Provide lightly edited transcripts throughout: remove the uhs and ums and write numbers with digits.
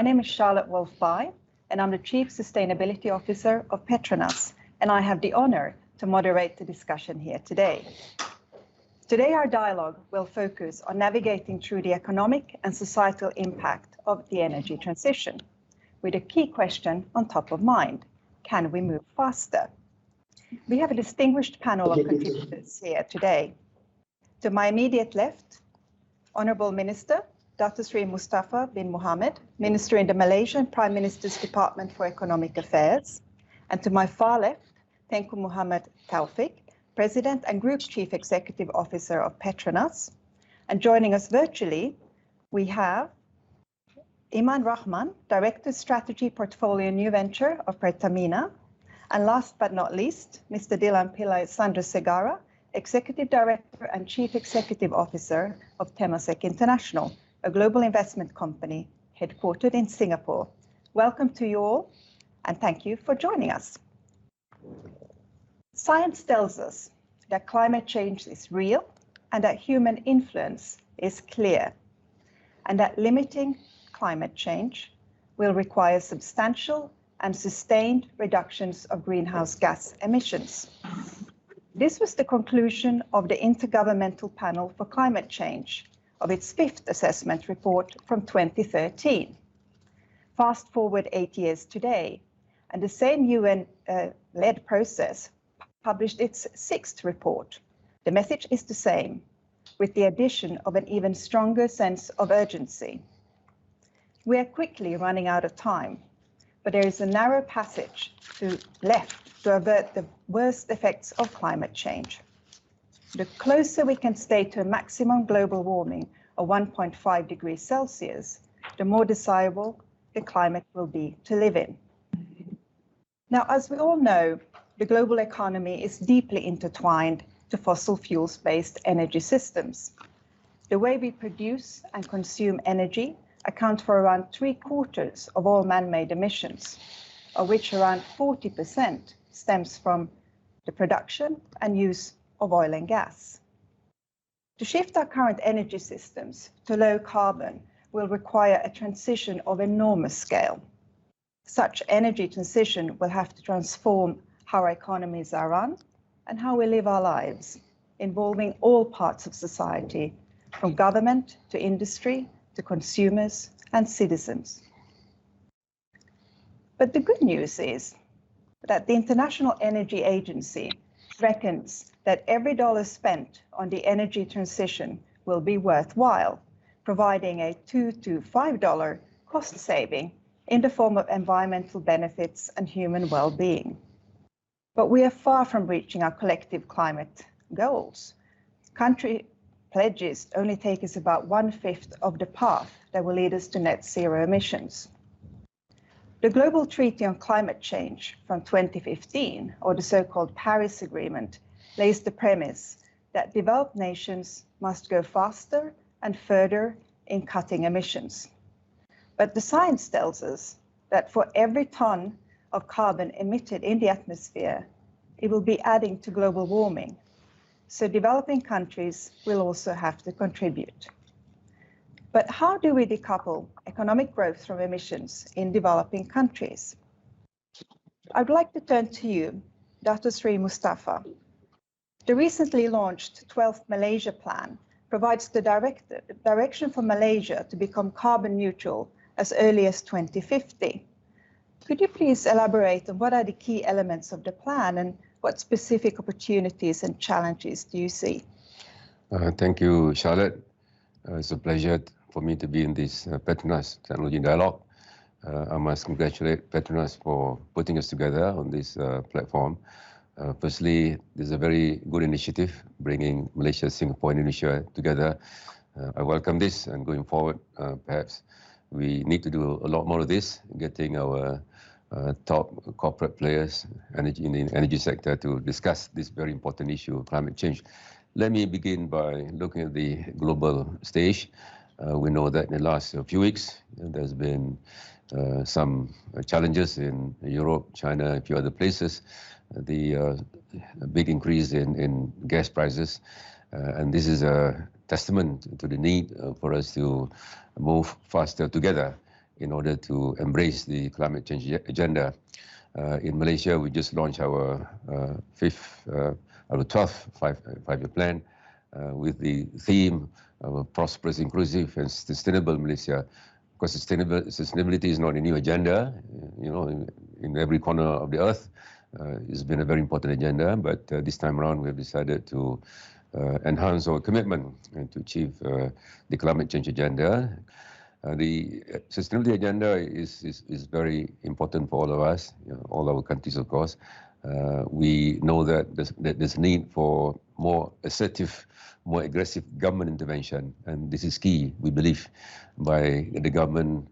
My name is Charlotte Wolf-Bai, and I'm the Chief Sustainability Officer of Petronas, and I have the honor to moderate the discussion here today. Today, our dialogue will focus on navigating through the economic and societal impact of the energy transition, with a key question on top of mind: can we move faster? We have a distinguished panel of contributors here today. To my immediate left, Honourable Minister, Dr. Sri Mustafa bin Mohammed, Minister in the Malaysian Prime Minister's Department for Economic Affairs. And to my far left, Tengku Muhammad Taufik, President and Group Chief Executive Officer of Petronas. And joining us virtually, we have Iman Rahman, Director Strategy Portfolio New Venture of Pertamina. And last but not least, Mr. Dilan Pillai Sandrasegara, Executive Director and Chief Executive Officer of Temasek International, a global investment company headquartered in Singapore. Welcome to you all, and thank you for joining us. Science tells us that climate change is real and that human influence is clear, and that limiting climate change will require substantial and sustained reductions of greenhouse gas emissions. This was the conclusion of the Intergovernmental Panel for Climate Change of its fifth assessment report from 2013. Fast forward 8 years today, and the same UN-led process published its sixth report. The message is the same, with the addition of an even stronger sense of urgency. We are quickly running out of time, but there is a narrow passage left to avert the worst effects of climate change. The closer we can stay to a maximum global warming of 1.5 degrees Celsius, the more desirable the climate will be to live in. Now, as we all know, the global economy is deeply intertwined to fossil fuels-based energy systems. The way we produce and consume energy account for around 3/4 of all man-made emissions, of which around 40% stems from the production and use of oil and gas. To shift our current energy systems to low carbon will require a transition of enormous scale. Such energy transition will have to transform how our economies are run and how we live our lives, involving all parts of society, from government to industry to consumers and citizens. But the good news is that the International Energy Agency reckons that every dollar spent on the energy transition will be worthwhile, providing a $2 to $5 cost saving in the form of environmental benefits and human well-being. But we are far from reaching our collective climate goals. Country pledges only take us about 1/5 of the path that will lead us to net zero emissions. The Global Treaty on Climate Change from 2015, or the so-called Paris Agreement, lays the premise that developed nations must go faster and further in cutting emissions. But the science tells us that for every ton of carbon emitted in the atmosphere, it will be adding to global warming. So developing countries will also have to contribute. But how do we decouple economic growth from emissions in developing countries? I'd like to turn to you, Dr. Sri Mustafa. The recently launched 12th Malaysia Plan provides the direction for Malaysia to become carbon neutral as early as 2050. Could you please elaborate on what are the key elements of the plan and what specific opportunities and challenges do you see? Thank you, Charlotte. It's a pleasure for me to be in this Petronas Technology Dialogue. I must congratulate Petronas for putting us together on this platform. Firstly, this is a very good initiative, bringing Malaysia, Singapore, and Indonesia together. I welcome this, and going forward, perhaps we need to do a lot more of this, getting our top corporate players in the energy sector to discuss this very important issue of climate change. Let me begin by looking at the global stage. We know that in the last few weeks, there's been some challenges in Europe, China, a few other places. The big increase in gas prices, and this is a testament to the need for us to move faster together in order to embrace the climate change agenda. In Malaysia, we just launched our 12th five-year plan with the theme of a prosperous, inclusive, and sustainable Malaysia. Of course, sustainability is not a new agenda. In every corner of the earth, it's been a very important agenda. But this time around, we have decided to enhance our commitment to achieve the climate change agenda. The sustainability agenda is very important for all of us, all our countries, of course. We know that there's a need for more assertive, more aggressive government intervention, and this is key, we believe, by the government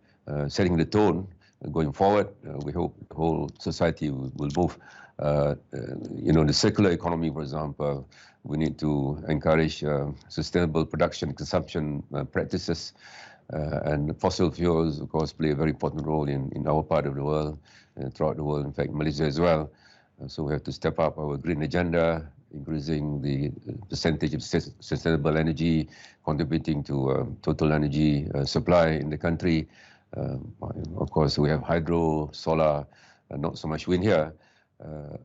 setting the tone going forward. We hope the whole society will move. The circular economy, for example, we need to encourage sustainable production and consumption practices. And fossil fuels, of course, play a very important role in our part of the world, throughout the world, in fact, Malaysia as well. So we have to step up our green agenda, increasing the percentage of sustainable energy, contributing to total energy supply in the country. Of course, we have hydro, solar, not so much wind here,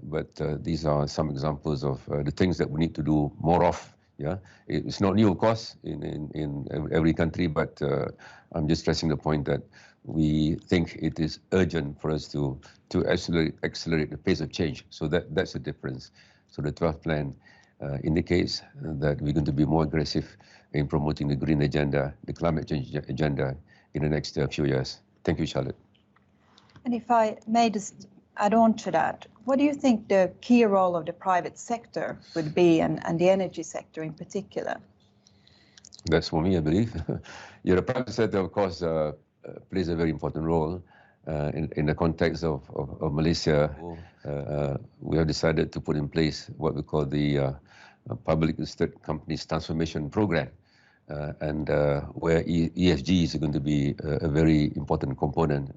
but these are some examples of the things that we need to do more of. Yeah, it's not new, of course, in every country, but I'm just stressing the point that we think it is urgent for us to accelerate the pace of change. So that's the difference. So the 12th plan indicates that we're going to be more aggressive in promoting the green agenda, the climate change agenda in the next few years. Thank you, Charlotte. And if I may just add on to that, what do you think the key role of the private sector would be, and the energy sector in particular? That's for me, I believe. The private sector, of course, plays a very important role in the context of Malaysia. We have decided to put in place what we call the Public Listed Companies Transformation Program, and where ESG is going to be a very important component.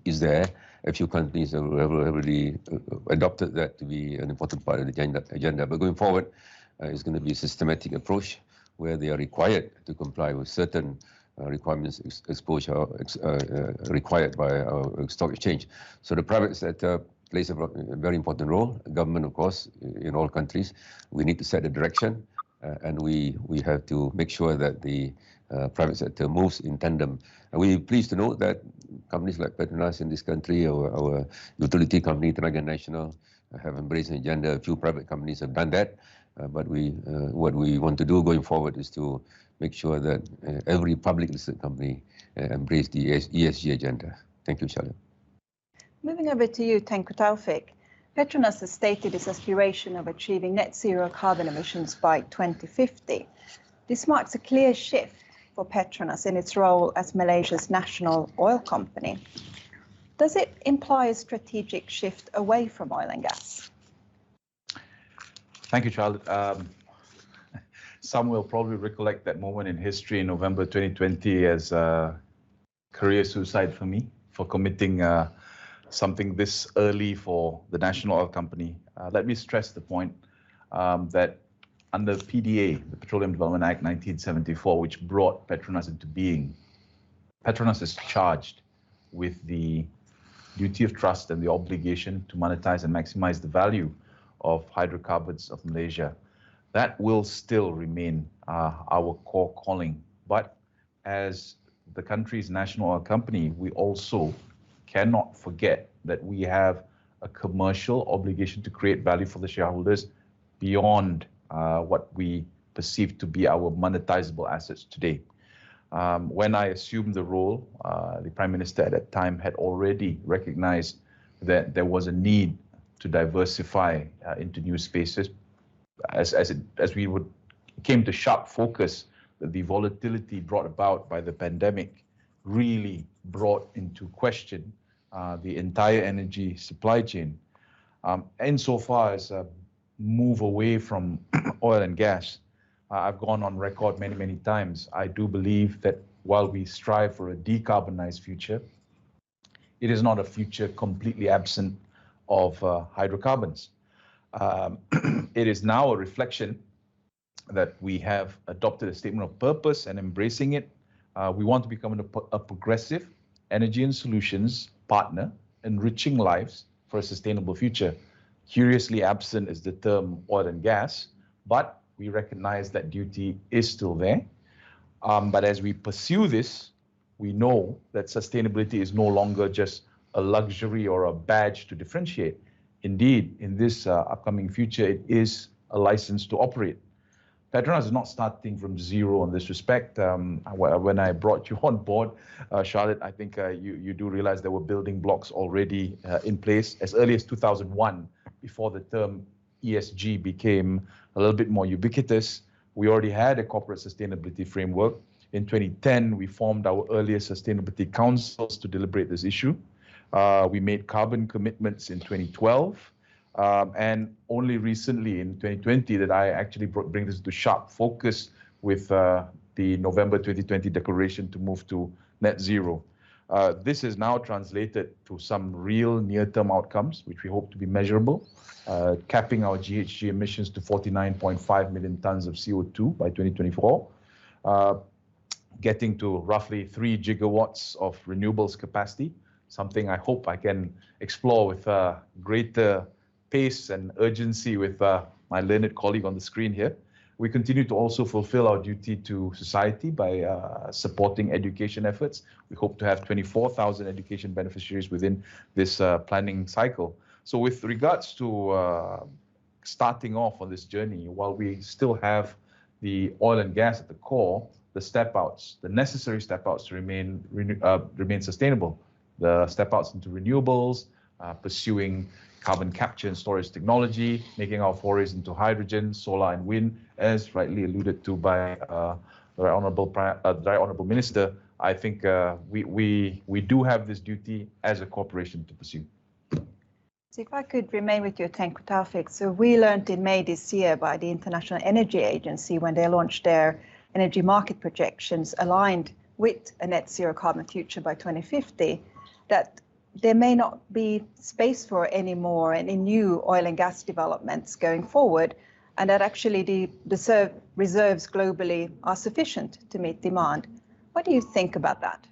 Is there a few companies that have already adopted that to be an important part of the agenda. But going forward, it's going to be a systematic approach where they are required to comply with certain requirements, exposure required by our stock exchange. So the private sector plays a very important role. Government, of course, in all countries, we need to set the direction, and we have to make sure that the private sector moves in tandem. And we're pleased to note that companies like Petronas in this country, our utility company, Tenaga Nasional, have embraced the agenda. A few private companies have done that. But what we want to do going forward is to make sure that every public listed company embrace the ESG agenda. Thank you, Charlotte. Moving over to you, Tengku Taufik. Petronas has stated its aspiration of achieving net zero carbon emissions by 2050. This marks a clear shift for Petronas in its role as Malaysia's national oil company. Does it imply a strategic shift away from oil and gas? Thank you, Charlotte. Some will probably recollect that moment in history in November 2020 as a career suicide for me, for committing something this early for the national oil company. Let me stress the point that under PDA, the Petroleum Development Act 1974, which brought Petronas into being, Petronas is charged with the duty of trust and the obligation to monetize and maximize the value of hydrocarbons of Malaysia. That will still remain our core calling. But as the country's national oil company, we also cannot forget that we have a commercial obligation to create value for the shareholders beyond what we perceive to be our monetizable assets today. When I assumed the role, the Prime Minister at that time had already recognized that there was a need to diversify into new spaces. As we came to sharp focus, that the volatility brought about by the pandemic really brought into question the entire energy supply chain. Insofar as a move away from oil and gas, I've gone on record many, many times. I do believe that while we strive for a decarbonized future, it is not a future completely absent of hydrocarbons. It is now a reflection that we have adopted a statement of purpose and embracing it. We want to become a progressive energy and solutions partner enriching lives for a sustainable future. Curiously absent is the term oil and gas, but we recognize that duty is still there. But as we pursue this, we know that sustainability is no longer just a luxury or a badge to differentiate. Indeed, in this upcoming future, it is a license to operate. Petronas is not starting from zero in this respect. When I brought you on board, Charlotte, I think you do realize there were building blocks already in place as early as 2001, before the term ESG became a little bit more ubiquitous. We already had a corporate sustainability framework. In 2010, we formed our earliest sustainability councils to deliberate this issue. We made carbon commitments in 2012. And only recently in 2020 that I actually bring this to sharp focus with the November 2020 declaration to move to net zero. This is now translated to some real near-term outcomes, which we hope to be measurable, capping our GHG emissions to 49.5 million tons of CO2 by 2024, getting to roughly 3 gigawatts of renewables capacity, something I hope I can explore with greater pace and urgency with my learned colleague on the screen here. We continue to also fulfill our duty to society by supporting education efforts. We hope to have 24,000 education beneficiaries within this planning cycle. So with regards to starting off on this journey, while we still have the oil and gas at the core, the step outs, the necessary step outs to remain sustainable, the step outs into renewables, pursuing carbon capture and storage technology, making our forays into hydrogen, solar and wind, as rightly alluded to by the Right Honourable Minister. I think we do have this duty as a corporation to pursue. So if I could remain with you, Tengku Taufik. So we learned in May this year by the International Energy Agency, when they launched their energy market projections aligned with a net zero carbon future by 2050, that there may not be space for any more any new oil and gas developments going forward, and that actually the reserves globally are sufficient to meet demand. What do you think about that?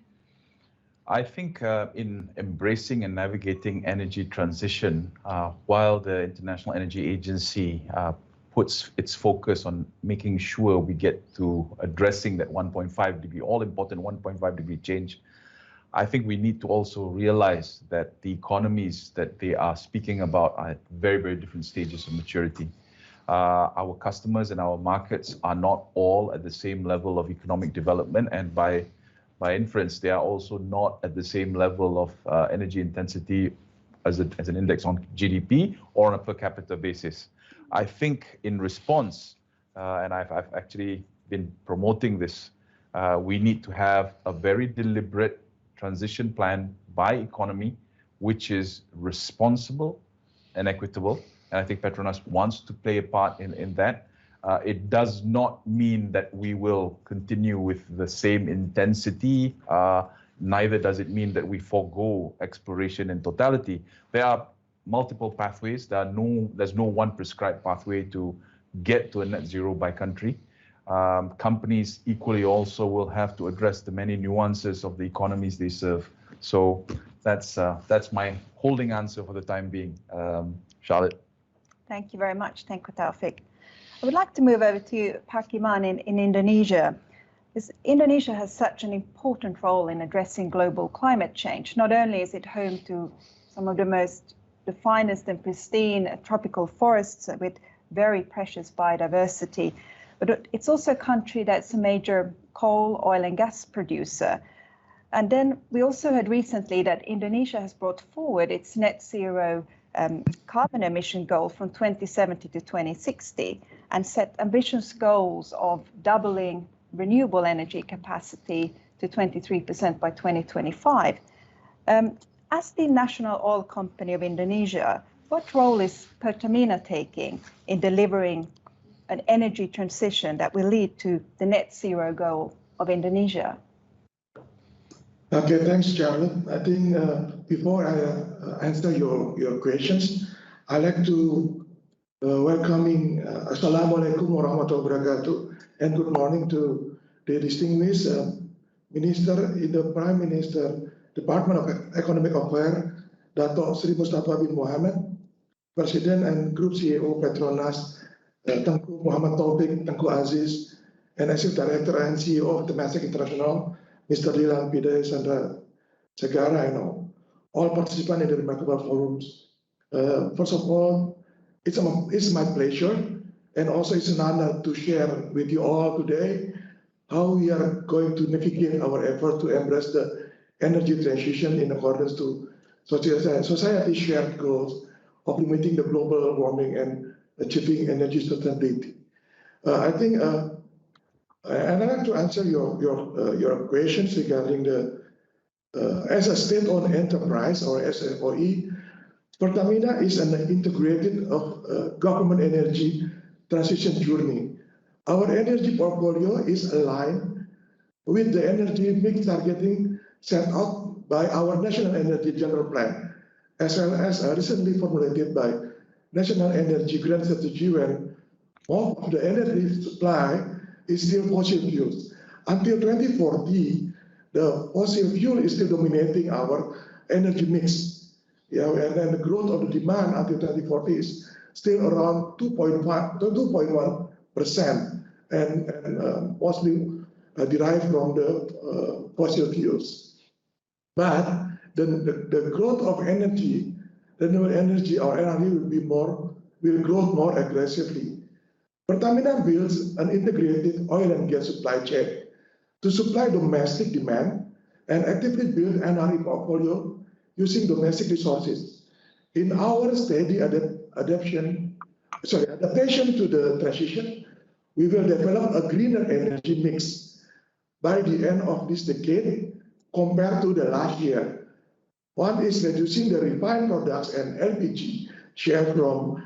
I think in embracing and navigating energy transition, while the International Energy Agency puts its focus on making sure we get to addressing that 1.5 degree, all important 1.5 degree change, I think we need to also realize that the economies that they are speaking about are at very, very different stages of maturity. Our customers and our markets are not all at the same level of economic development, and by inference, they are also not at the same level of energy intensity as an index on GDP or on a per capita basis. I think in response, and I've actually been promoting this, we need to have a very deliberate transition plan by economy, which is responsible and equitable. And I think Petronas wants to play a part in that. It does not mean that we will continue with the same intensity. Neither does it mean that we forego exploration in totality. There are multiple pathways. There's no one prescribed pathway to get to a net zero by country. Companies equally also will have to address the many nuances of the economies they serve. So that's my holding answer for the time being, Charlotte. Thank you very much, Tengku Taufik. I would like to move over to Pak Iman in Indonesia. Indonesia has such an important role in addressing global climate change. Not only is it home to some of the finest and pristine tropical forests with very precious biodiversity, but it's also a country that's a major coal, oil and gas producer. And then we also heard recently that Indonesia has brought forward its net zero carbon emission goal from 2070 to 2060 and set ambitious goals of doubling renewable energy capacity to 23% by 2025. As the national oil company of Indonesia, what role is Pertamina taking in delivering an energy transition that will lead to the net zero goal of Indonesia? Okay, thanks, Charlotte. I think before I answer your questions, I'd like to welcoming Assalamualaikum warahmatullahi wabarakatuh and good morning to the distinguished Minister, the Prime Minister Department of Economic Affairs, Dato' Sri Mustafa bin Mohammed, President and Group CEO Petronas, Tengku Muhammad Taufik Tengku Aziz, and Executive Director and CEO of Temasek International, Mr. Lilan Pidai Sandra Segara, and all participants in the remarkable forums. First of all, it's my pleasure, and also it's an honor to share with you all today how we are going to navigate our effort to embrace the energy transition in accordance to society's shared goals of limiting the global warming and achieving energy sustainability. I think, and I'd like to answer your questions regarding the as a state-owned enterprise or SFOE. Pertamina is an integrated government energy transition journey. Our energy portfolio is aligned with the energy mix targeting set out by our National Energy General Plan, as well as recently formulated by National Energy Grand Strategy, when most of the energy supply is still fossil fuels. Until 2040, the fossil fuel is still dominating our energy mix. Yeah, and then the growth of the demand until 2040 is still around 2.5 to 2.1%, and mostly derived from the fossil fuels. But the growth of energy, renewable energy or energy will grow more aggressively. Pertamina builds an integrated oil and gas supply chain to supply domestic demand and actively build NRE portfolio using domestic resources. In our steady adaptation to the transition, we will develop a greener energy mix by the end of this decade compared to the last year. One is reducing the refined products and LPG share from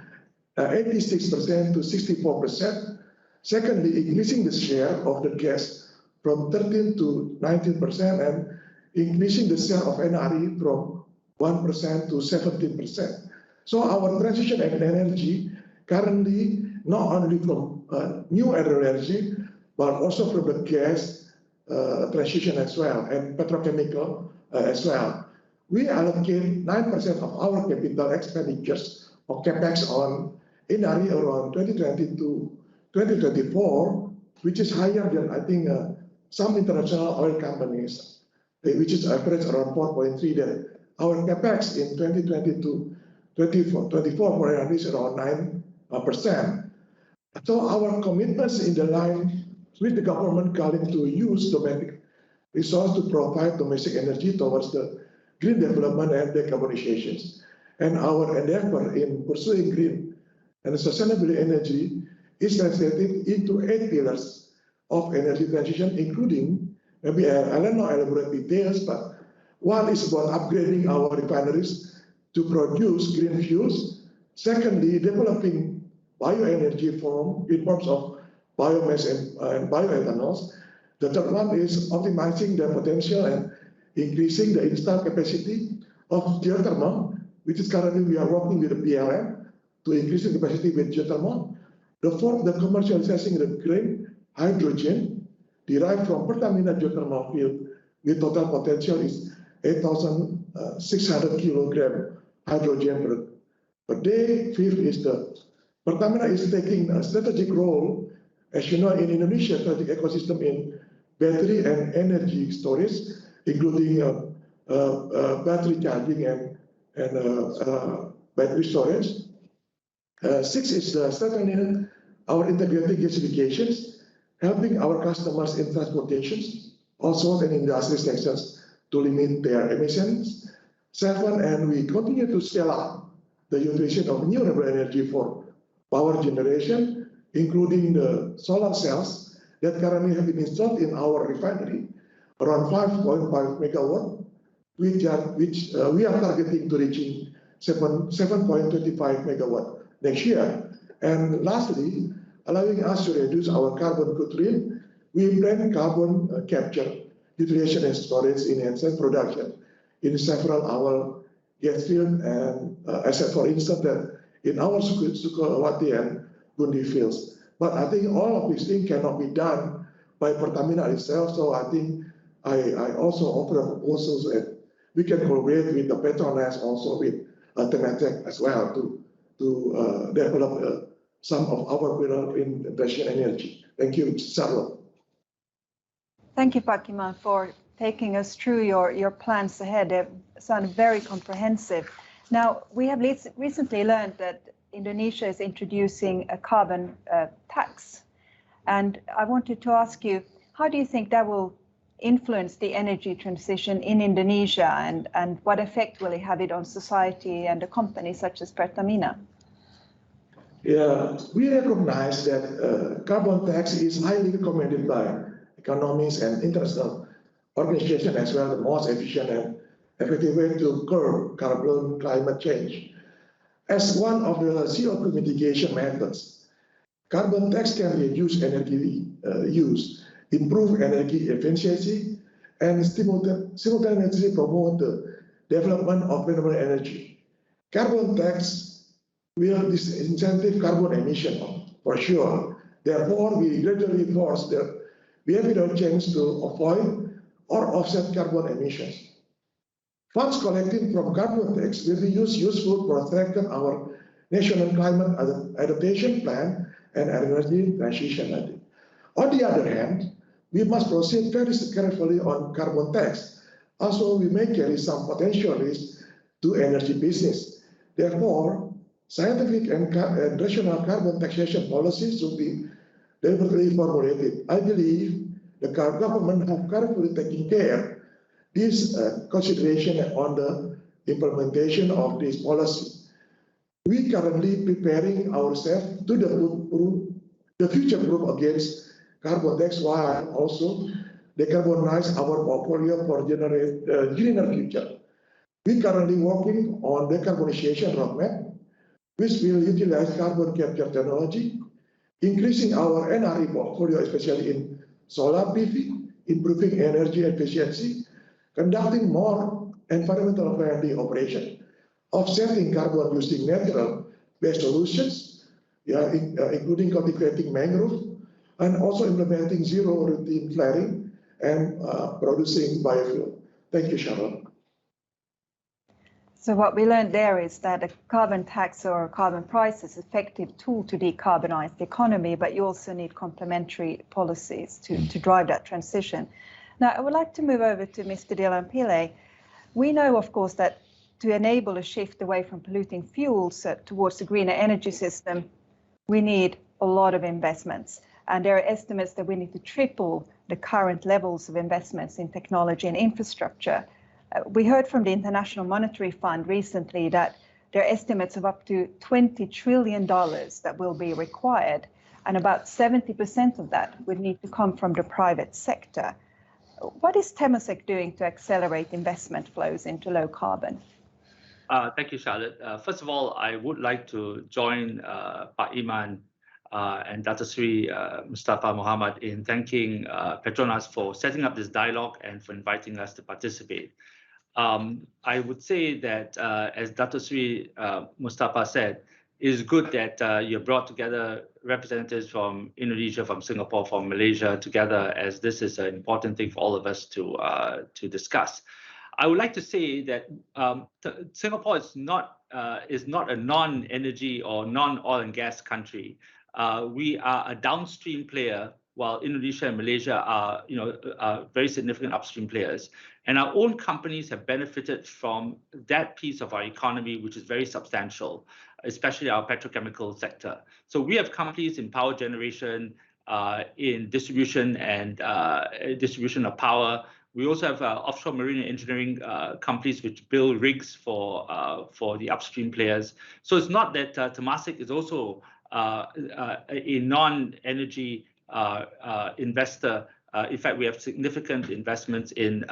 86% to 64%. Secondly, increasing the share of the gas from 13 to 19% and increasing the share of NRE from 1% to 17%. So our transition in energy currently not only from new energy, but also from the gas transition as well, and petrochemical as well. We allocate 9% of our capital expenditures or capex on NRE around 2020 to 2024, which is higher than I think some international oil companies, which is average around 4.3. Then our capex in 2020 to 2024 for NRE is around 9%. So our commitments in the line with the government calling to use domestic resource to provide domestic energy towards the green development and decarbonization. And our endeavor in pursuing green and sustainable energy is translated into 8 pillars of energy transition, including, maybe I'll not elaborate details, but one is about upgrading our refineries to produce green fuels. Secondly, developing bioenergy in forms of biomass and bioethanols. The third one is optimizing the potential and increasing the installed capacity of geothermal, which is currently we are working with the PLM to increase the capacity with geothermal. The fourth, the commercializing the green hydrogen derived from Pertamina geothermal field with total potential is 8,600 kilogram hydrogen per day. Fifth is the Pertamina is taking a strategic role, as you know, in Indonesia strategic ecosystem in battery and energy storage, including battery charging and battery storage. Six is strengthening our integrated gasifications, helping our customers in transportation, also in industry sectors to limit their emissions. Seven, and we continue to scale up the utilization of new renewable energy for power generation, including the solar cells that currently have been installed in our refinery, around 5.5 megawatt, which we are targeting to reaching 7.25 megawatt next year. And lastly, allowing us to reduce our carbon footprint, we plan carbon capture, utilization and storage in enhanced production in several our gas field, and except for instance that in our Sukawati and Bundi fields. But I think all of these things cannot be done by Pertamina itself. So I think I also offer proposals we can collaborate with the Petronas, also with Temasek as well to develop some of our pillar in transition energy. Thank you, Charlotte. Thank you, Pak Iman, for taking us through your plans ahead. They sound very comprehensive. Now, we have recently learned that Indonesia is introducing a carbon tax. And I wanted to ask you, how do you think that will influence the energy transition in Indonesia, and what effect will it have it on society and a company such as Pertamina? Yeah, we recognize that carbon tax is highly recommended by economists and international organizations as well, the most efficient and effective way to curb carbon climate change. As one of the CO2 mitigation methods, carbon tax can reduce energy use, improve energy efficiency, and simultaneously promote the development of renewable energy. Carbon tax will disincentive carbon emission for sure. Therefore, we gradually force the behavioral change to avoid or offset carbon emissions. Funds collected from carbon tax will be useful to strengthen our national climate adaptation plan and energy transition. On the other hand, we must proceed very carefully on carbon tax. Also, we may carry some potential risks to energy business. Therefore, scientific and rational carbon taxation policies should be deliberately formulated. I believe the government have carefully taken care this consideration on the implementation of this policy. We currently preparing ourselves to the future proof against carbon tax while also decarbonize our portfolio for greener future. We currently working on decarbonization roadmap, which will utilize carbon capture technology, increasing our NRE portfolio, especially in solar PV, improving energy efficiency, conducting more environmental friendly operation, offsetting carbon using natural-based solutions, including cultivating mangrove, and also implementing zero routine flaring and producing biofuel. Thank you, Sharon. So what we learned there is that a carbon tax or a carbon price is an effective tool to decarbonize the economy, but you also need complementary policies to drive that transition. Now, I would like to move over to Mr. Dylan Pillay. We know, of course, that to enable a shift away from polluting fuels towards a greener energy system, we need a lot of investments. And there are estimates that we need to triple the current levels of investments in technology and infrastructure. We heard from the International Monetary Fund recently that there are estimates of up to $20 trillion that will be required, and about 70% of that would need to come from the private sector. What is Temasek doing to accelerate investment flows into low carbon? Thank you, Charlotte. First of all, I would like to join Pak Iman and Dr. Sri Mustafa Muhammad in thanking Petronas for setting up this dialogue and for inviting us to participate. I would say that, as Dr. Sri Mustafa said, it is good that you brought together representatives from Indonesia, from Singapore, from Malaysia together, as this is an important thing for all of us to discuss. I would like to say that Singapore is not a non-energy or non-oil and gas country. We are a downstream player, while Indonesia and Malaysia are, very significant upstream players. And our own companies have benefited from that piece of our economy, which is very substantial, especially our petrochemical sector. So we have companies in power generation, in distribution and distribution of power. We also have offshore marine engineering companies which build rigs for the upstream players. So it's not that Temasek is also a non-energy investor. In fact, we have significant investments in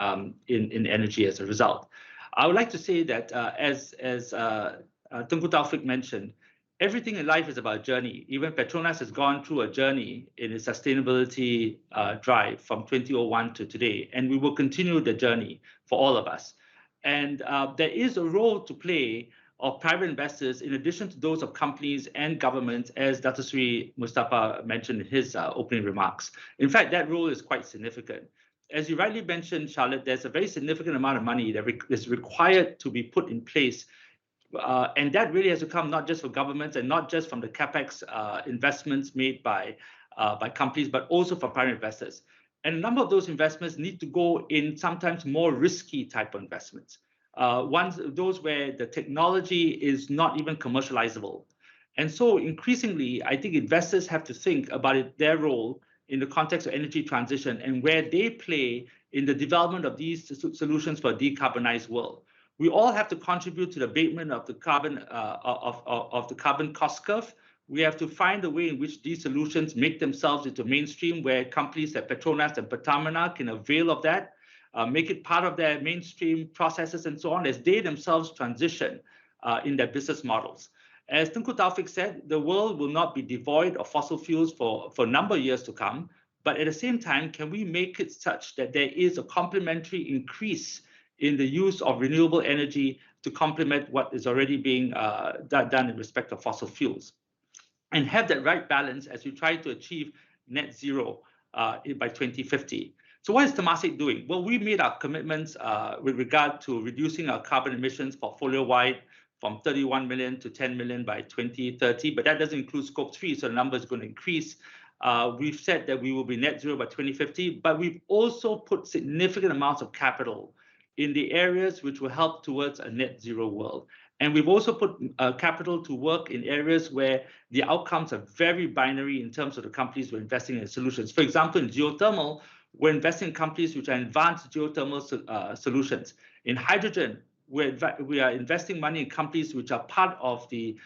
energy as a result. I would like to say that as Tunku Taufik mentioned, everything in life is about a journey. Even Petronas has gone through a journey in its sustainability drive from 2001 to today, and we will continue the journey for all of us. And there is a role to play of private investors in addition to those of companies and governments, as Dr. Sri Mustafa mentioned in his opening remarks. In fact, that role is quite significant. as you rightly mentioned, Charlotte, there's a very significant amount of money that is required to be put in place. And that really has to come not just for governments and not just from the capex investments made by companies, but also for private investors. And a number of those investments need to go in sometimes more risky type of investments. Those where the technology is not even commercializable. And so increasingly, I think investors have to think about their role in the context of energy transition and where they play in the development of these solutions for a decarbonized world. We all have to contribute to the abatement of the carbon of the carbon cost curve. We have to find a way in which these solutions make themselves into mainstream, where companies like Petronas and Pertamina can avail of that, make it part of their mainstream processes and so on as they themselves transition in their business models. As Tunku Taufik said, the world will not be devoid of fossil fuels for a number of years to come. But at the same time, can we make it such that there is a complementary increase in the use of renewable energy to complement what is already being done in respect of fossil fuels? And have that right balance as we try to achieve net zero by 2050. So what is Temasek doing? Well, we made our commitments with regard to reducing our carbon emissions portfolio-wide from 31 million to 10 million by 2030, but that doesn't include scope 3, so the number is going to increase. We've said that we will be net zero by 2050, but we've also put significant amounts of capital in the areas which will help towards a net zero world. And we've also put capital to work in areas where the outcomes are very binary in terms of the companies we're investing in solutions. For example, in geothermal, we're investing in companies which are advanced geothermal solutions. In hydrogen, we are investing money in companies which are part of the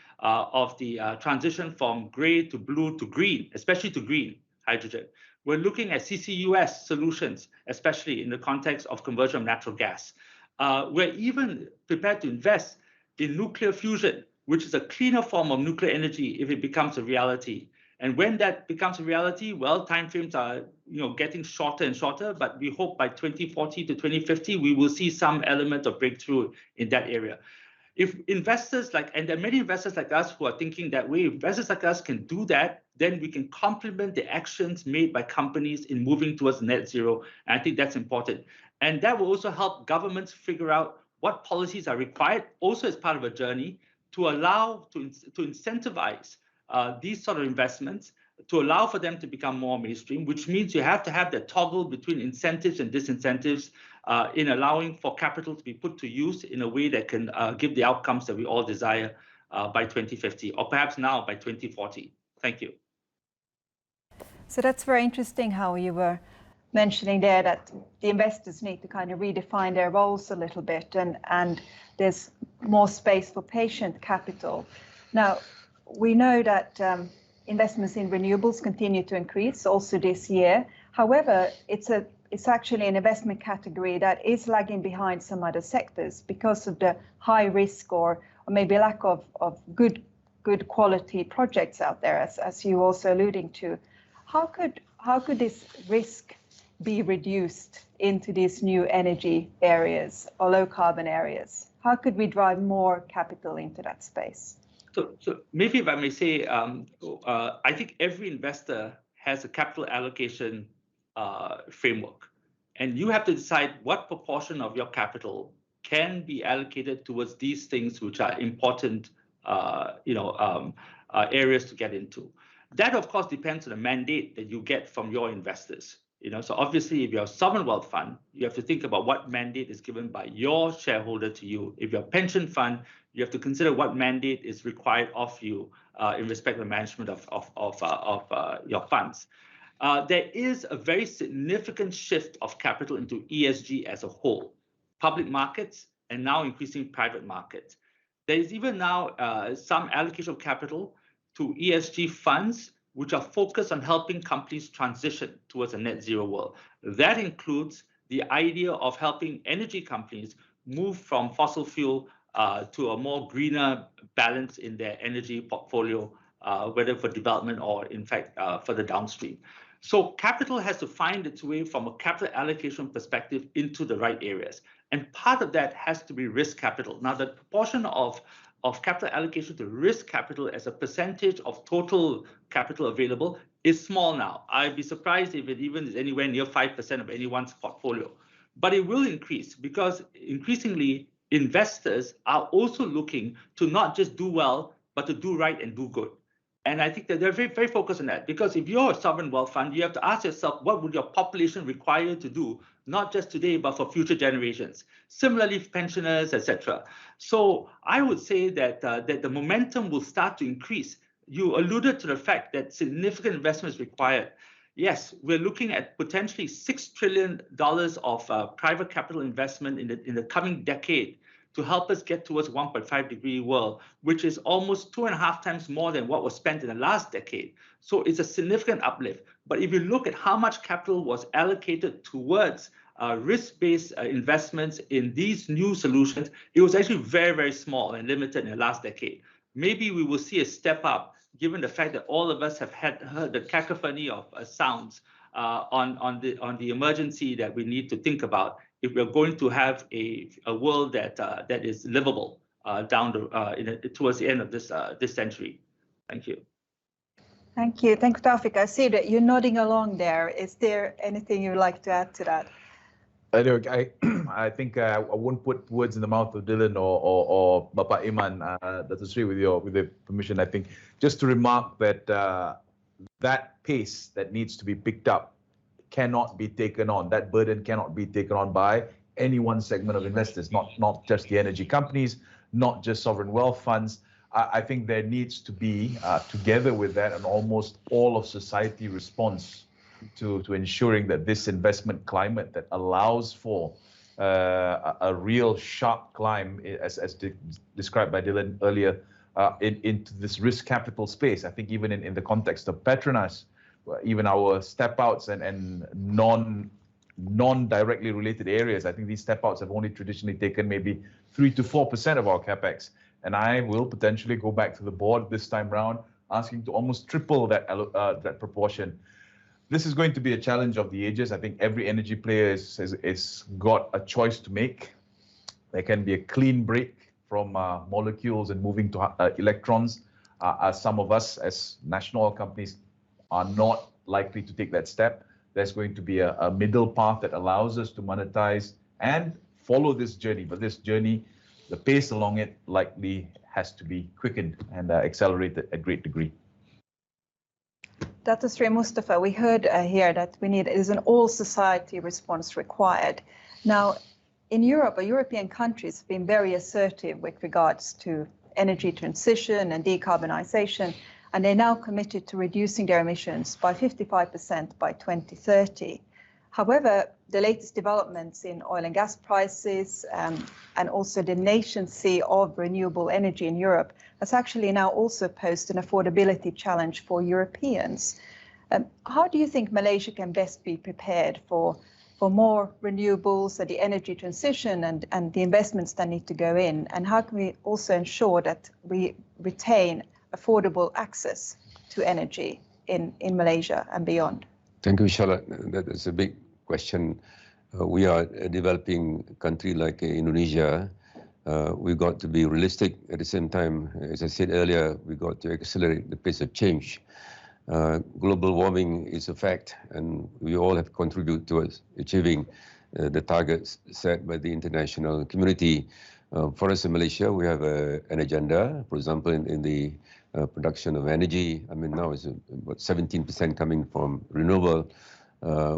transition from gray to blue to green, especially to green hydrogen. We're looking at CCUS solutions, especially in the context of conversion of natural gas. We're even prepared to invest in nuclear fusion, which is a cleaner form of nuclear energy if it becomes a reality. And when that becomes a reality, well, timeframes are getting shorter and shorter, but we hope by 2040 to 2050, we will see some element of breakthrough in that area. If investors and there are many investors like us who are thinking that way, investors like us can do that, then we can complement the actions made by companies in moving towards net zero. And I think that's important. And that will also help governments figure out what policies are required, also as part of a journey, to allow, to incentivize these sort of investments, to allow for them to become more mainstream, which means you have to have the toggle between incentives and disincentives in allowing for capital to be put to use in a way that can give the outcomes that we all desire by 2050, or perhaps now by 2040. Thank you. So that's very interesting how you were mentioning there that the investors need to kind of redefine their roles a little bit, and there's more space for patient capital. Now, we know that investments in renewables continue to increase also this year. However, it's actually an investment category that is lagging behind some other sectors because of the high risk or maybe lack of good quality projects out there, as you also alluding to. How could this risk be reduced into these new energy areas or low carbon areas? How could we drive more capital into that space? So maybe if I may say, I think every investor has a capital allocation framework, and you have to decide what proportion of your capital can be allocated towards these things which are important, areas to get into. That, of course, depends on the mandate that you get from your investors. So obviously, if you're a sovereign wealth fund, you have to think about what mandate is given by your shareholder to you. If you're a pension fund, you have to consider what mandate is required of you in respect to the management of your funds. There is a very significant shift of capital into ESG as a whole, public markets, and now increasing private markets. There is even now some allocation of capital to ESG funds, which are focused on helping companies transition towards a net zero world. That includes the idea of helping energy companies move from fossil fuel to a more greener balance in their energy portfolio, whether for development or, in fact, for the downstream. So capital has to find its way from a capital allocation perspective into the right areas. And part of that has to be risk capital. Now, the proportion of of capital allocation to risk capital as a percentage of total capital available is small now. I'd be surprised if it even is anywhere near 5% of anyone's portfolio. But it will increase because increasingly investors are also looking to not just do well, but to do right and do good. And I think that they're very, very focused on that, because if you're a sovereign wealth fund, you have to ask yourself, what would your population require to do, not just today, but for future generations? Similarly, pensioners, etc. So I would say that, that the momentum will start to increase. You alluded to the fact that significant investment is required. Yes, we're looking at potentially $6 trillion of private capital investment in the coming decade to help us get towards 1.5-degree world, which is almost 2.5 times more than what was spent in the last decade. So it's a significant uplift. But if you look at how much capital was allocated towards risk-based investments in these new solutions, it was actually very, very small and limited in the last decade. Maybe we will see a step up, given the fact that all of us have heard the cacophony of sounds on the emergency that we need to think about if we're going to have a world that is livable towards the end of this century. Thank you. Thank you. Thank you, Taufik. I see that you're nodding along there. Is there anything you'd like to add to that? I think I won't put words in the mouth of Dylan or Bapak Iman, Dr. Sri, with your permission. I think just to remark that that pace that needs to be picked up cannot be taken on. That burden cannot be taken on by any one segment of investors, not just the energy companies, not just sovereign wealth funds. I think there needs to be, together with that, an almost all of society response to ensuring that this investment climate that allows for a real sharp climb, as described by Dylan earlier, into this risk capital space. I think even in the context of Petronas, even our step outs and non-directly related areas, I think these step outs have only traditionally taken maybe 3 to 4% of our capex. And I will potentially go back to the board this time round, asking to almost triple that proportion. This is going to be a challenge of the ages. I think every energy player is got a choice to make. There can be a clean break from molecules and moving to electrons. Some of us as national companies are not likely to take that step. There's going to be a middle path that allows us to monetize and follow this journey. But this journey, the pace along it likely has to be quickened and accelerated a great degree. Dr. Sri Mustafa, we heard here that is an all-society response required. Now, in Europe, European countries have been very assertive with regards to energy transition and decarbonization, and they're now committed to reducing their emissions by 55% by 2030. However, the latest developments in oil and gas prices and also the nascency of renewable energy in Europe has actually now also posed an affordability challenge for Europeans. How do you think Malaysia can best be prepared for more renewables and the energy transition and the investments that need to go in? And how can we also ensure that we retain affordable access to energy in Malaysia and beyond? Thank you, Charlotte. That is a big question. We are a developing country like Indonesia. We've got to be realistic. At the same time, as I said earlier, we've got to accelerate the pace of change. Global warming is a fact, and we all have contributed towards achieving the targets set by the international community. For us in Malaysia, we have an agenda, for example, in the production of energy. I mean, now it's about 17% coming from renewable,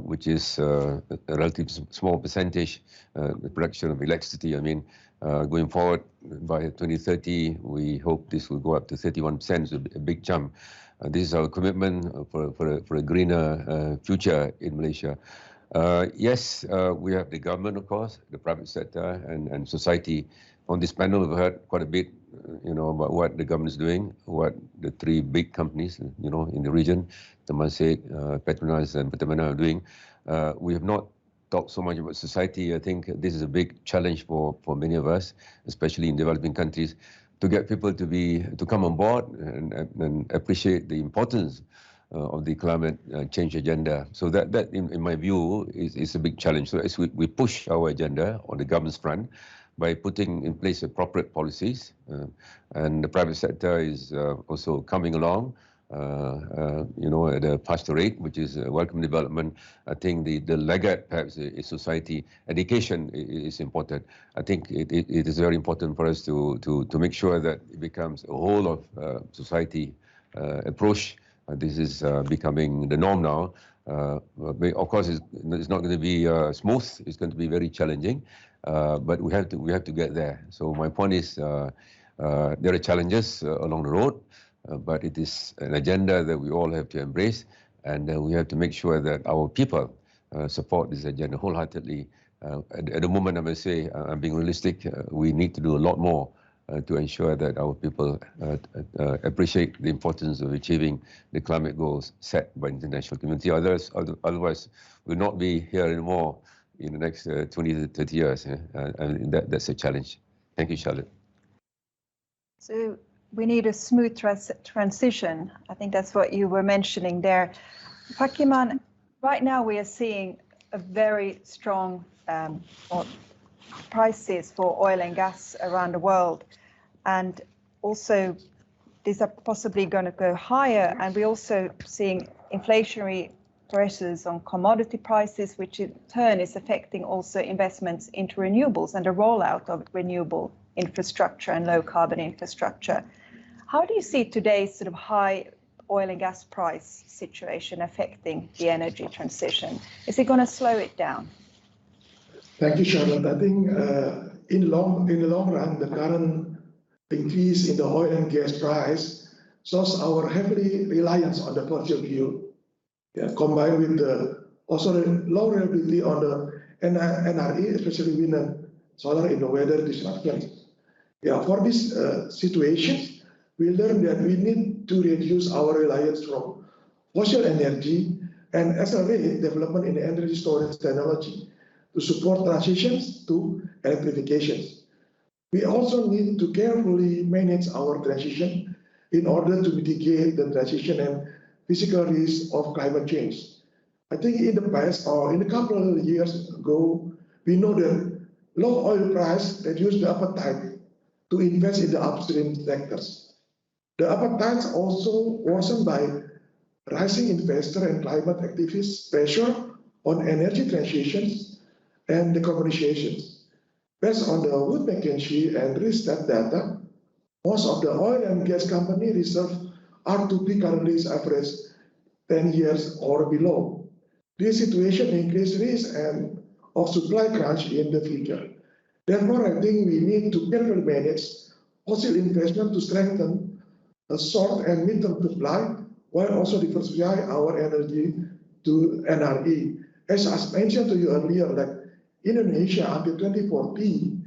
which is a relatively small percentage, the production of electricity. I mean, going forward by 2030, we hope this will go up to 31%, so a big jump. This is our commitment for a greener future in Malaysia. Yes, we have the government, of course, the private sector and society. On this panel, we've heard quite a bit, about what the government is doing, what the three big companies, in the region, Temasek, Petronas, and Pertamina are doing. We have not talked so much about society. I think this is a big challenge for many of us, especially in developing countries, to get people to come on board and appreciate the importance of the climate change agenda. So that in my view, is a big challenge. So as we push our agenda on the government's front, by putting in place appropriate policies. And the private sector is also coming along, at a faster rate, which is a welcome development. I think the laggard perhaps is society. Education is important. I think it is very important for us to make sure that it becomes a whole of society approach. This is becoming the norm now. Of course, it's not going to be smooth. It's going to be very challenging, but we have to get there. So my point is, there are challenges along the road, but it is an agenda that we all have to embrace, and we have to make sure that our people support this agenda wholeheartedly. At the moment, I must say, I'm being realistic. We need to do a lot more to ensure that our people appreciate the importance of achieving the climate goals set by the international community. Otherwise, we'll not be here anymore in the next 20 to 30 years. And that's a challenge. Thank you, Charlotte. So we need a smooth transition. I think that's what you were mentioning there. Pak Iman, right now we are seeing a very strong prices for oil and gas around the world. And also, these are possibly going to go higher. And we're also seeing inflationary pressures on commodity prices, which in turn is affecting also investments into renewables and the rollout of renewable infrastructure and low carbon infrastructure. How do you see today's sort of high oil and gas price situation affecting the energy transition? Is it going to slow it down? Thank you, Charlotte. I think in the long run, the current increase in the oil and gas price shows our heavy reliance on the fossil fuel, combined with the also low reliability on the NRE, especially wind and solar in the weather disruptions. For this situation, we learned that we need to reduce our reliance from fossil energy and accelerate development in energy storage technology to support transitions to electrification. We also need to carefully manage our transition in order to mitigate the transition and physical risks of climate change. I think in the past, or in a couple of years ago, we know that low oil price reduced the appetite to invest in the upstream sectors. The appetite also worsened by rising investor and climate activists' pressure on energy transitions and decarbonizations. Based on the Wood Mackenzie and Rystad data, most of the oil and gas company reserve R2P currently is average 10 years or below. This situation increases risk and of supply crunch in the future. Therefore, I think we need to carefully manage fossil investment to strengthen a short and mid-term supply, while also diversify our energy to NRE. As I mentioned to you earlier, like Indonesia until 2040,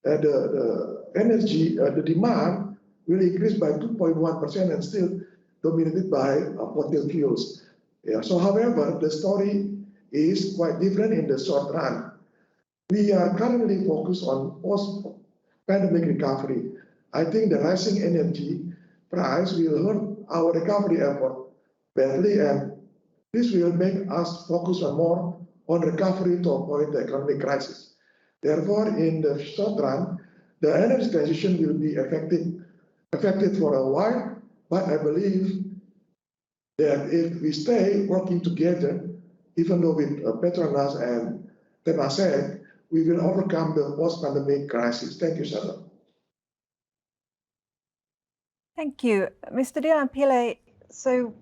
the demand will increase by 2.1% and still dominated by fossil fuels. So, however, the story is quite different in the short run. We are currently focused on post-pandemic recovery. I think the rising energy price will hurt our recovery effort badly, and this will make us focus more on recovery to avoid the economic crisis. Therefore, in the short run, the energy transition will be affected for a while, but I believe that if we stay working together, even though with Petronas and Temasek, we will overcome the post-pandemic crisis. Thank you, Sarah. Thank you. Mr. Dilan Pillay, so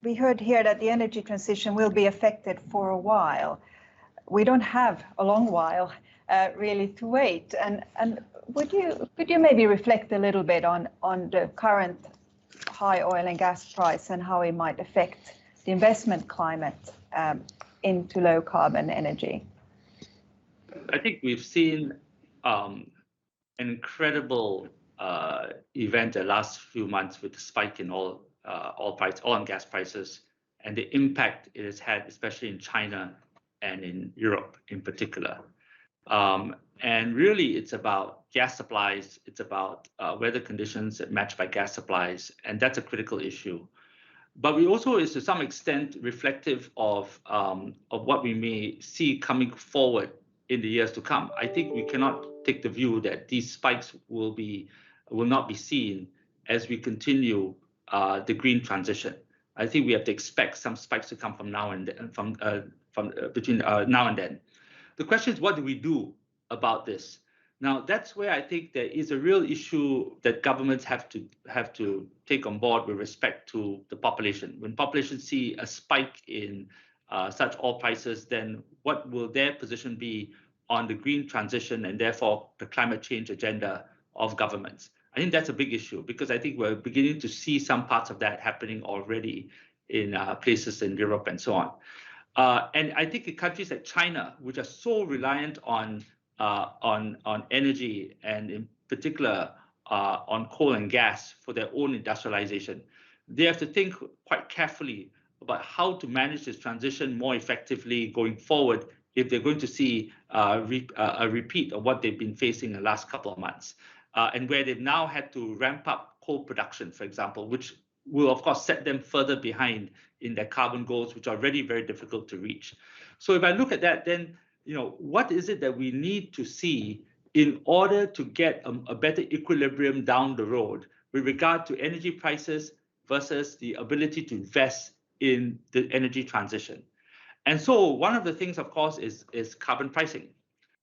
we heard here that the energy transition will be affected for a while. We don't have a long while really to wait. And could you maybe reflect a little bit on the current high oil and gas price and how it might affect the investment climate into low carbon energy? I think we've seen an incredible event the last few months with the spike in oil and gas prices, and the impact it has had, especially in China and in Europe in particular. And really, it's about gas supplies. It's about weather conditions matched by gas supplies, and that's a critical issue. But we also is to some extent reflective of what we may see coming forward in the years to come. I think we cannot take the view that these spikes will not be seen as we continue the green transition. I think we have to expect some spikes to come from now and then, between now and then. The question is, what do we do about this? Now, that's where I think there is a real issue that governments have to take on board with respect to the population. When population see a spike in such oil prices, then what will their position be on the green transition and therefore the climate change agenda of governments? I think that's a big issue, because I think we're beginning to see some parts of that happening already in places in Europe and so on. And I think in countries like China, which are so reliant on energy, and in particular on coal and gas for their own industrialization, they have to think quite carefully about how to manage this transition more effectively going forward if they're going to see a repeat of what they've been facing in the last couple of months, and where they've now had to ramp up coal production, for example, which will of course set them further behind in their carbon goals, which are already very difficult to reach. So if I look at that, then what is it that we need to see in order to get a better equilibrium down the road with regard to energy prices versus the ability to invest in the energy transition? And so one of the things, of course, is carbon pricing.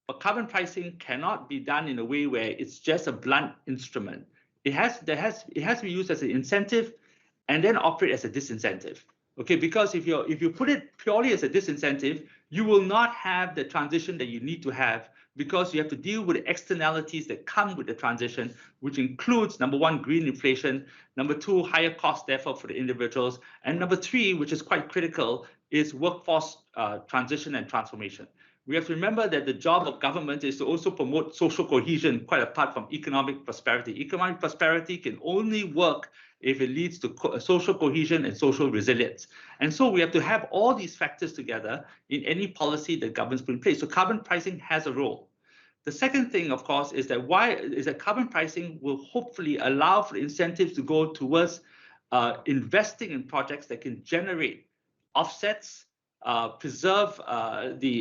But carbon pricing cannot be done in a way where it's just a blunt instrument. It has to be used as an incentive and then operate as a disincentive. Okay, because if you put it purely as a disincentive, you will not have the transition that you need to have, because you have to deal with the externalities that come with the transition, which includes, number one, green inflation, number two, higher costs, therefore, for the individuals, and number three, which is quite critical, is workforce transition and transformation. We have to remember that the job of government is to also promote social cohesion, quite apart from economic prosperity. Economic prosperity can only work if it leads to social cohesion and social resilience. And so we have to have all these factors together in any policy that governments put in place. So carbon pricing has a role. The second thing, of course, is that carbon pricing will hopefully allow for incentives to go towards investing in projects that can generate offsets, preserve our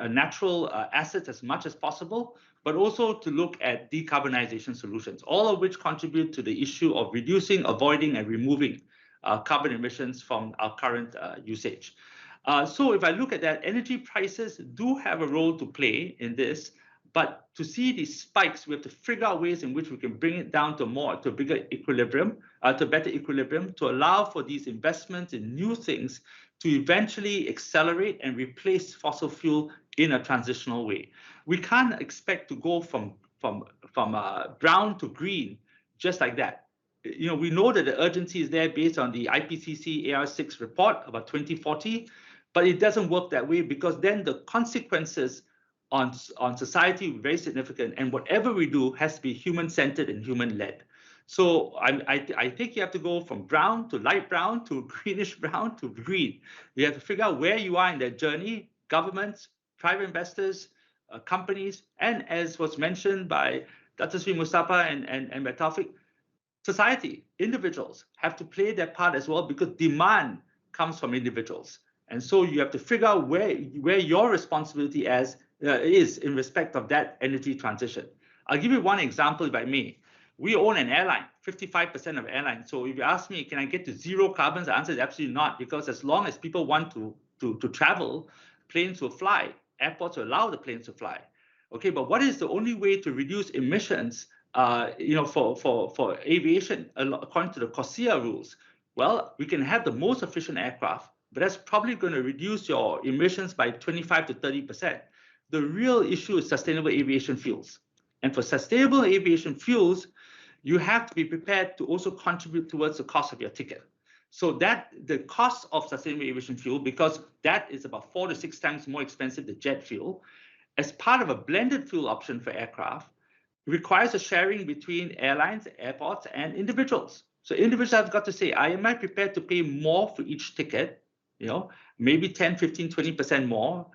natural assets as much as possible, but also to look at decarbonization solutions, all of which contribute to the issue of reducing, avoiding, and removing carbon emissions from our current usage. So if I look at that, energy prices do have a role to play in this, but to see these spikes, we have to figure out ways in which we can bring it down to a bigger equilibrium, to a better equilibrium, to allow for these investments in new things to eventually accelerate and replace fossil fuel in a transitional way. We can't expect to go from brown to green just like that. We know that the urgency is there based on the IPCC AR6 report about 2040, but it doesn't work that way, because then the consequences on society will be very significant, and whatever we do has to be human-centered and human-led. So I think you have to go from brown to light brown to greenish brown to green. You have to figure out where you are in that journey, governments, private investors, companies, and as was mentioned by Dr. Sri Mustafa and by Taufik, society, individuals have to play their part as well, because demand comes from individuals. And so you have to figure out where your responsibility is in respect of that energy transition. I'll give you one example, if I may. We own an airline, 55% of airlines. So if you ask me, can I get to zero carbons? The answer is absolutely not, because as long as people want to travel, planes will fly. Airports will allow the planes to fly. Okay, but what is the only way to reduce emissions for aviation according to the CORSIA rules? Well, we can have the most efficient aircraft, but that's probably going to reduce your emissions by 25 to 30%. The real issue is sustainable aviation fuels. And for sustainable aviation fuels, you have to be prepared to also contribute towards the cost of your ticket. So that the cost of sustainable aviation fuel, because that is about 4 to 6 times more expensive than jet fuel, as part of a blended fuel option for aircraft, requires a sharing between airlines, airports, and individuals. So individuals have got to say, am I prepared to pay more for each ticket, maybe 10, 15, 20% more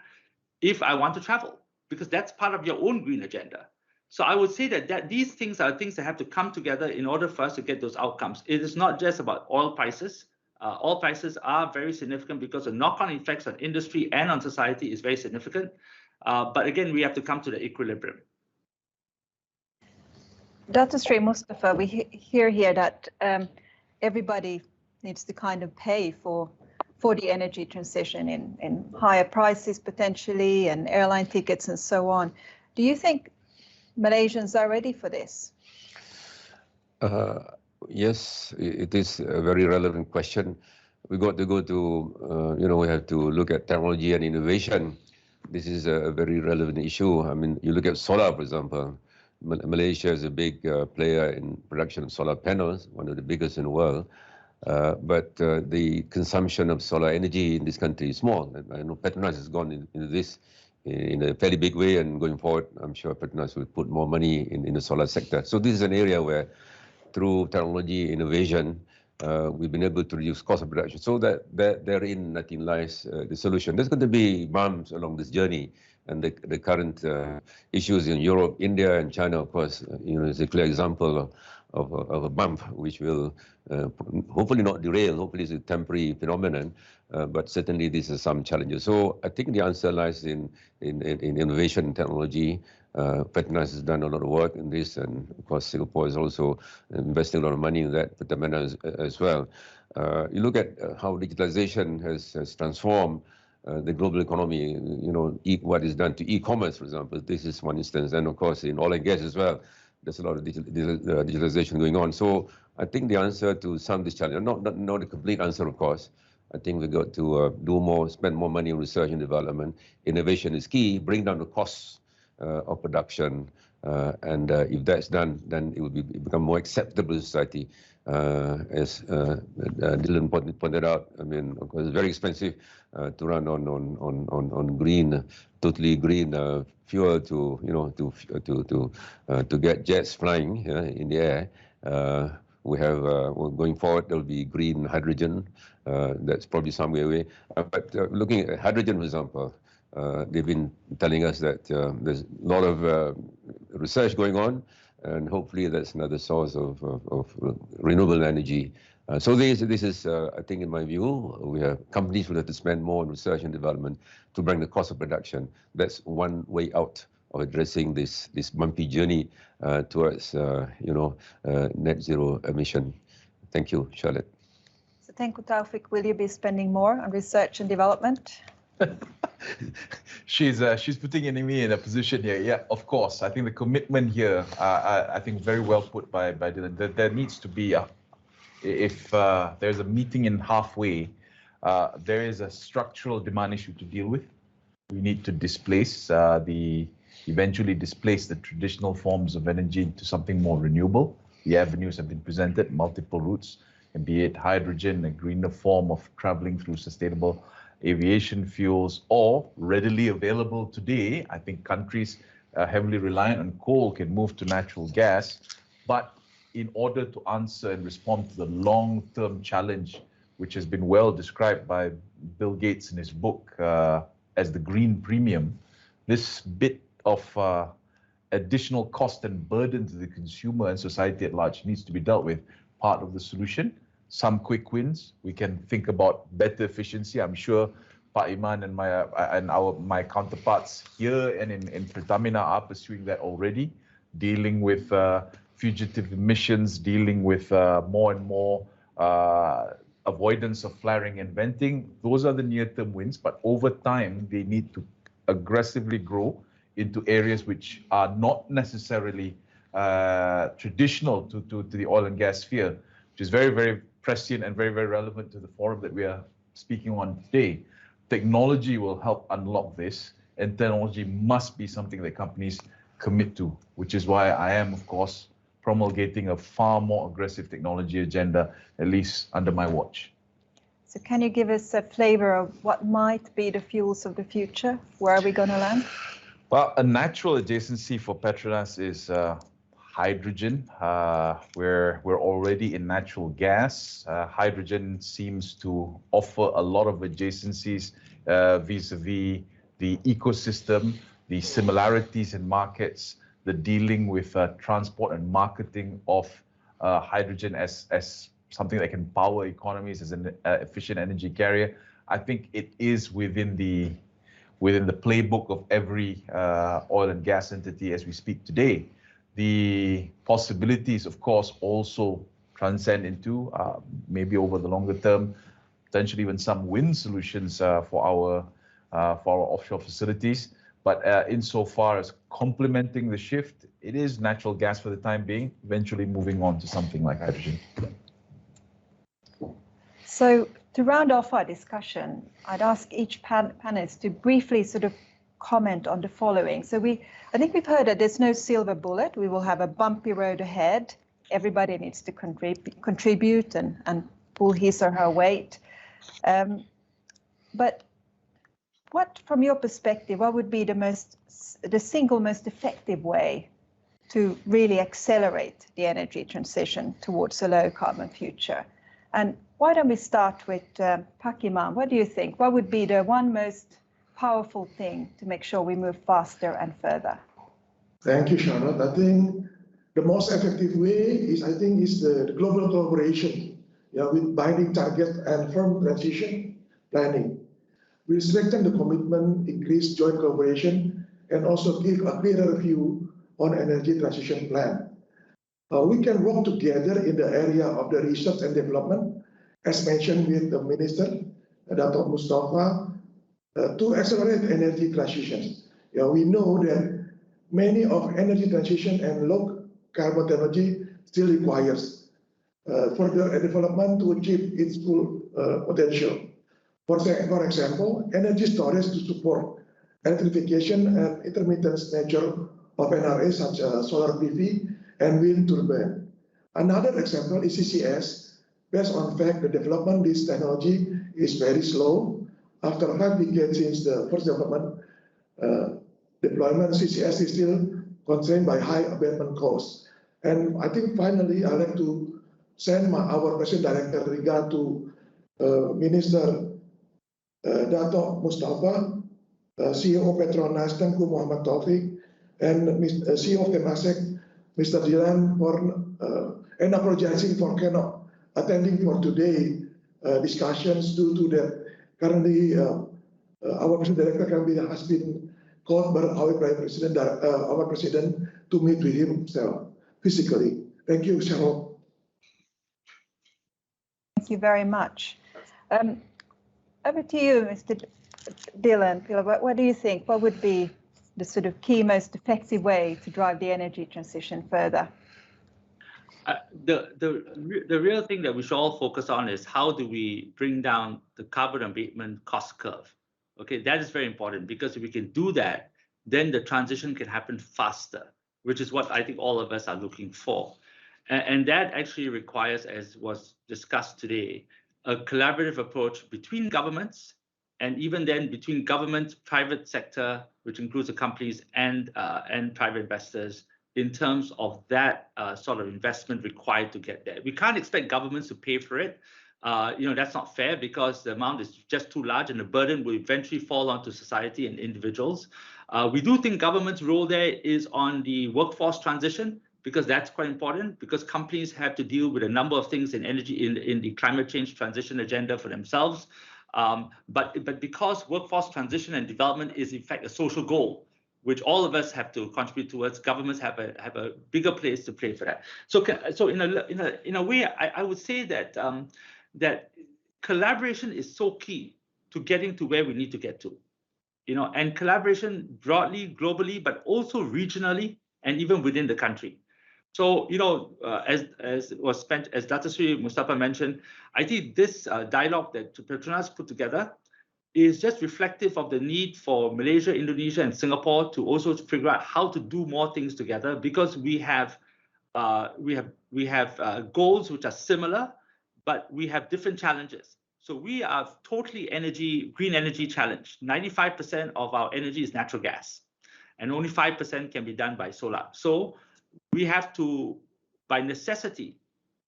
if I want to travel, because that's part of your own green agenda. So I would say that these things are things that have to come together in order for us to get those outcomes. It is not just about oil prices. oil prices are very significant because the knock-on effects on industry and on society is very significant. But again, we have to come to the equilibrium. Dr. Sri Mustafa, we hear here that everybody needs to kind of pay for the energy transition in higher prices potentially, and airline tickets and so on. Do you think Malaysians are ready for this? Yes, it is a very relevant question. We got to go to, we have to look at technology and innovation. This is a very relevant issue. I mean, you look at solar, for example. Malaysia is a big player in production of solar panels, one of the biggest in the world. But the consumption of solar energy in this country is small. I know Petronas has gone into this in a fairly big way, and going forward, I'm sure Petronas will put more money in the solar sector. So this is an area where, through technology innovation, we've been able to reduce cost of production. So that therein, I think, lies the solution. There's going to be bumps along this journey, and the current issues in Europe, India, and China, of course, is a clear example of a bump, which will hopefully not derail. Hopefully, it's a temporary phenomenon, but certainly these are some challenges. So I think the answer lies in innovation and technology. Petronas has done a lot of work in this, and of course, Singapore is also investing a lot of money in that. Pertamina as well. You look at how digitalization has transformed the global economy. What is done to e-commerce, for example. This is one instance, and of course, in oil and gas as well. There's a lot of digitalization going on. So I think the answer to some of these challenges, not a complete answer, of course. I think we've got to do more, spend more money on research and development. Innovation is key. Bring down the costs of production, and if that's done, then it will become more acceptable to society. As Dylan pointed out, I mean, of course, it's very expensive to run on green, totally green fuel to get jets flying in the air. We have going forward, there will be green hydrogen. That's probably some way away. But looking at hydrogen, for example, they've been telling us that there's a lot of research going on, and hopefully that's another source of renewable energy. So this is, I think, in my view, we have companies will have to spend more on research and development to bring the cost of production. That's one way out of addressing this bumpy journey towards net zero emission. Thank you, Charlotte. So thank you, Taufik. Will you be spending more on research and development? She's putting me in a position here. Yeah, of course. I think the commitment here, I think very well put by Dylan. There needs to be if there's a meeting in halfway, there is a structural demand issue to deal with. We need to eventually displace the traditional forms of energy into something more renewable. The avenues have been presented, multiple routes, and be it hydrogen, a greener form of traveling through sustainable aviation fuels, or readily available today. I think countries heavily reliant on coal can move to natural gas, but in order to answer and respond to the long-term challenge, which has been well described by Bill Gates in his book as the green premium, this bit of additional cost and burden to the consumer and society at large needs to be dealt with. Part of the solution. Some quick wins. We can think about better efficiency. I'm sure Pak Iman and my counterparts here and in Pertamina are pursuing that already, dealing with fugitive emissions, dealing with more and more avoidance of flaring and venting. Those are the near-term wins, but over time, they need to aggressively grow into areas which are not necessarily traditional to the oil and gas sphere, which is very, very prescient and very, very relevant to the forum that we are speaking on today. Technology will help unlock this, and technology must be something that companies commit to, which is why I am, of course, promulgating a far more aggressive technology agenda, at least under my watch. So can you give us a flavor of what might be the fuels of the future? Where are we going to land? Well, a natural adjacency for Petronas is hydrogen. We're already in natural gas. Hydrogen seems to offer a lot of adjacencies vis-a-vis the ecosystem, the similarities in markets, the dealing with transport and marketing of hydrogen as something that can power economies as an efficient energy carrier. I think it is within the playbook of every oil and gas entity as we speak today. The possibilities, of course, also transcend into maybe over the longer term, potentially even some wind solutions for our offshore facilities. But insofar as complementing the shift, it is natural gas for the time being, eventually moving on to something like hydrogen. So to round off our discussion, I'd ask each panelist to briefly sort of comment on the following. So I think we've heard that there's no silver bullet. We will have a bumpy road ahead. Everybody needs to contribute and pull his or her weight. But what, from your perspective, what would be the single most effective way to really accelerate the energy transition towards a low carbon future? And why don't we start with Pak Imam? What do you think? What would be the one most powerful thing to make sure we move faster and further? Thank you, Charlotte. I think the most effective way is the global collaboration, with binding target and firm transition planning. We strengthen the commitment, increase joint collaboration, and also give a clearer view on energy transition plan. We can work together in the area of the research and development, as mentioned with the Minister, Dato' Mustafa, to accelerate energy transitions. We know that many of energy transition and low carbon technology still requires further development to achieve its full potential. For example, energy storage to support electrification and intermittent nature of NRA, such as solar PV and wind turbine. Another example is CCS. Based on fact, the development of this technology is very slow. After 5 decades since the first development deployment, CCS is still constrained by high abandonment costs. And I think finally, I'd like to send our President Director regard to Minister Dato' Mustafa, CEO of Petronas, Tengku Muhammad Taufik, and CEO of Temasek, Mr. Dilan, and apologizing for cannot attending for today discussions due to that currently our President Director has been called by our President, to meet with himself physically. Thank you, Cheryl. Thank you very much. Over to you, Mr. Dilan. What do you think? What would be the sort of key, most effective way to drive the energy transition further? The real thing that we should all focus on is how do we bring down the carbon abatement cost curve? Okay, that is very important, because if we can do that, then the transition can happen faster, which is what I think all of us are looking for. And that actually requires, as was discussed today, a collaborative approach between governments, and even then between government, private sector, which includes the companies and private investors, in terms of that sort of investment required to get there. We can't expect governments to pay for it. That's not fair, because the amount is just too large and the burden will eventually fall onto society and individuals. We do think government's role there is on the workforce transition, because that's quite important, because companies have to deal with a number of things in energy, in the climate change transition agenda for themselves. But because workforce transition and development is in fact a social goal, which all of us have to contribute towards, governments have a bigger place to play for that. So in a way, I would say that that collaboration is so key to getting to where we need to get to, and collaboration broadly, globally, but also regionally and even within the country. So, as Dato' Sri Mustafa mentioned, I think this dialogue that Petronas put together is just reflective of the need for Malaysia, Indonesia, and Singapore to also figure out how to do more things together, because we have goals which are similar, but we have different challenges. So we are totally green energy challenged. 95% of our energy is natural gas, and only 5% can be done by solar. So we have to, by necessity,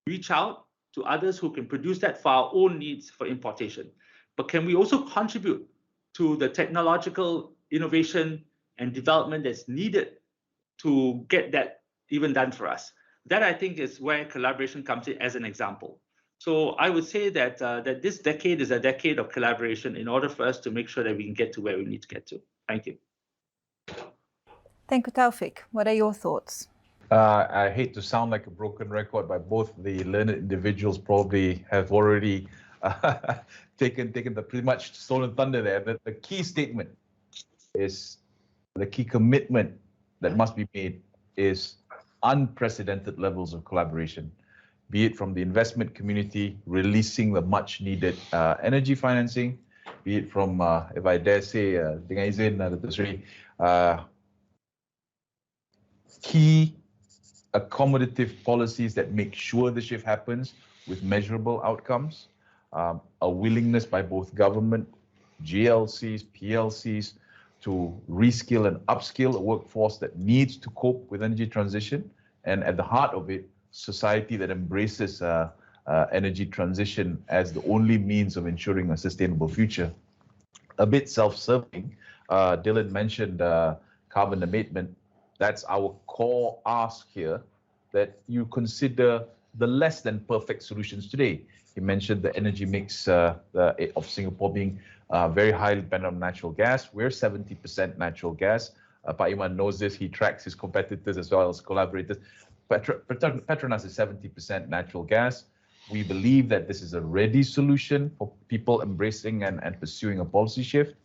reach out to others who can produce that for our own needs for importation. But can we also contribute to the technological innovation and development that's needed to get that even done for us? That, I think, is where collaboration comes in as an example. So I would say that that this decade is a decade of collaboration in order for us to make sure that we can get to where we need to get to. Thank you. Thank you, Taufik. What are your thoughts? I hate to sound like a broken record, but both the learned individuals probably have already taken the pretty much stolen thunder there. The key statement is, the key commitment that must be made is unprecedented levels of collaboration, be it from the investment community releasing the much needed energy financing, be it from, if I dare say, dengan izin Dato' Sri, key accommodative policies that make sure the shift happens with measurable outcomes, a willingness by both government, GLCs, PLCs, to reskill and upskill a workforce that needs to cope with energy transition, and at the heart of it, society that embraces energy transition as the only means of ensuring a sustainable future. A bit self-serving, Dylan mentioned carbon abatement. That's our core ask here, that you consider the less than perfect solutions today. He mentioned the energy mix of Singapore being very highly dependent on natural gas. We're 70% natural gas. Pak Iman knows this. He tracks his competitors as well as collaborators. Petronas is 70% natural gas. We believe that this is a ready solution for people embracing and pursuing a policy shift.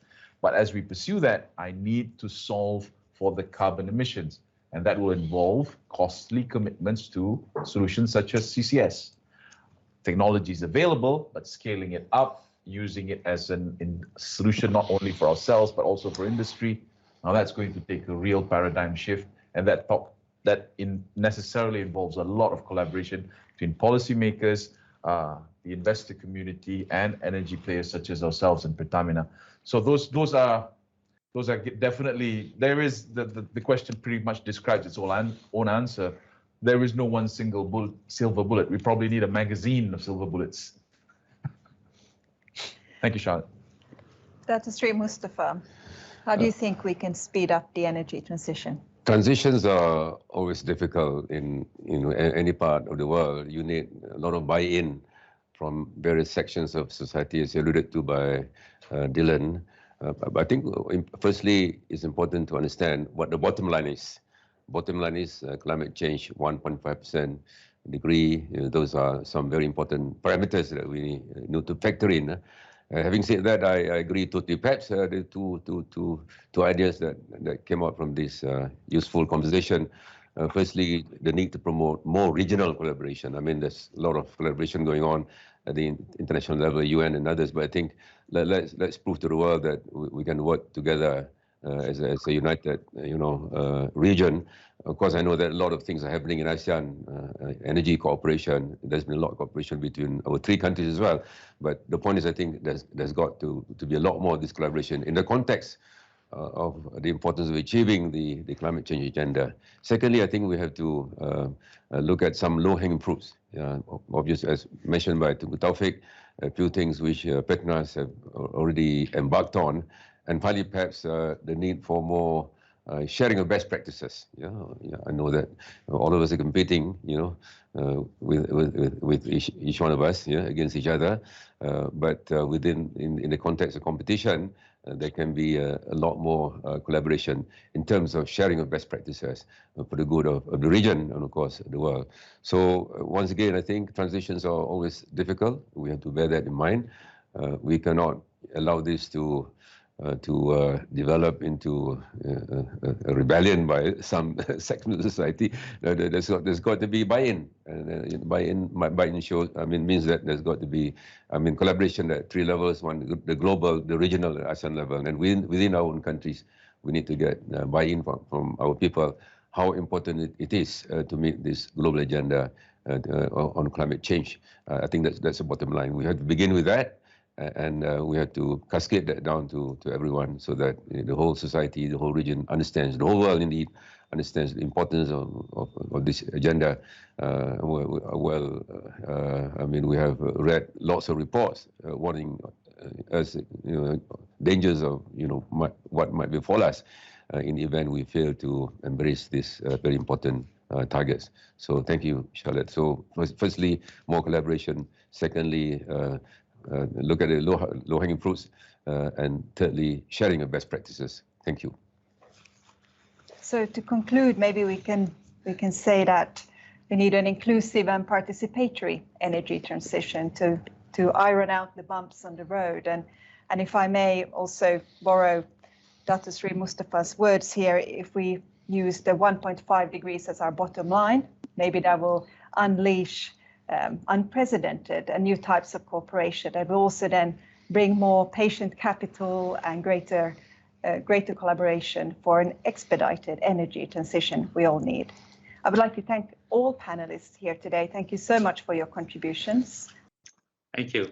But as we pursue that, I need to solve for the carbon emissions, and that will involve costly commitments to solutions such as CCS. Technology is available, but scaling it up, using it as a solution not only for ourselves, but also for industry. Now that's going to take a real paradigm shift, and that necessarily involves a lot of collaboration between policymakers, the investor community, and energy players such as ourselves and Pertamina. So those are definitely, there is, the question pretty much describes its own answer. There is no one single silver bullet. We probably need a magazine of silver bullets. Thank you, Charlotte. Dr. Sri Mustafa, how do you think we can speed up the energy transition? Transitions are always difficult in any part of the world. You need a lot of buy-in from various sections of society, as alluded to by Dylan. But I think, firstly, it's important to understand what the bottom line is. Bottom line is climate change, 1.5% degree. Those are some very important parameters that we need to factor in. Having said that, I agree totally. Perhaps the two ideas that came out from this useful conversation. Firstly, the need to promote more regional collaboration. I mean, there's a lot of collaboration going on at the international level, UN and others, but I think let's prove to the world that we can work together as a united, region. Of course, I know that a lot of things are happening in ASEAN, energy cooperation. There's been a lot of cooperation between our three countries as well. But the point is, I think there's got to be a lot more of this collaboration in the context of the importance of achieving the climate change agenda. Secondly, I think we have to look at some low-hanging fruits. Obviously, as mentioned by Taufik, a few things which Petronas have already embarked on. And finally, perhaps the need for more sharing of best practices. I know that all of us are competing, with each one of us, against each other. But in the context of competition, there can be a lot more collaboration in terms of sharing of best practices for the good of the region and, of course, the world. So once again, I think transitions are always difficult. We have to bear that in mind. We cannot allow this to develop into a rebellion by some section of society. There's got to be buy-in, and buy-in shows. Means that there's got to be, collaboration at three levels: one, the global, the regional, the ASEAN level, and within our own countries, we need to get buy-in from our people. How important it is to meet this global agenda on climate change. I think that's the bottom line. We have to begin with that. And we have to cascade that down to everyone, so that the whole society, the whole region understands, the whole world indeed understands the importance of this agenda. We have read lots of reports warning us, dangers of what might befall us in the event we fail to embrace this very important targets. So thank you, Charlotte. So firstly, more collaboration. Secondly, look at the low-hanging fruits. And thirdly, sharing of best practices. Thank you. So to conclude, maybe we can say that we need an inclusive and participatory energy transition to iron out the bumps on the road. And if I may also borrow Dr. Sri Mustafa's words here, if we use the 1.5 degrees as our bottom line, maybe that will unleash unprecedented and new types of cooperation. That will also then bring more patient capital and greater collaboration for an expedited energy transition we all need. I would like to thank all panelists here today. Thank you so much for your contributions. Thank you.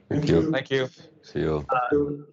Thank you. Thank you. See you. Thank you.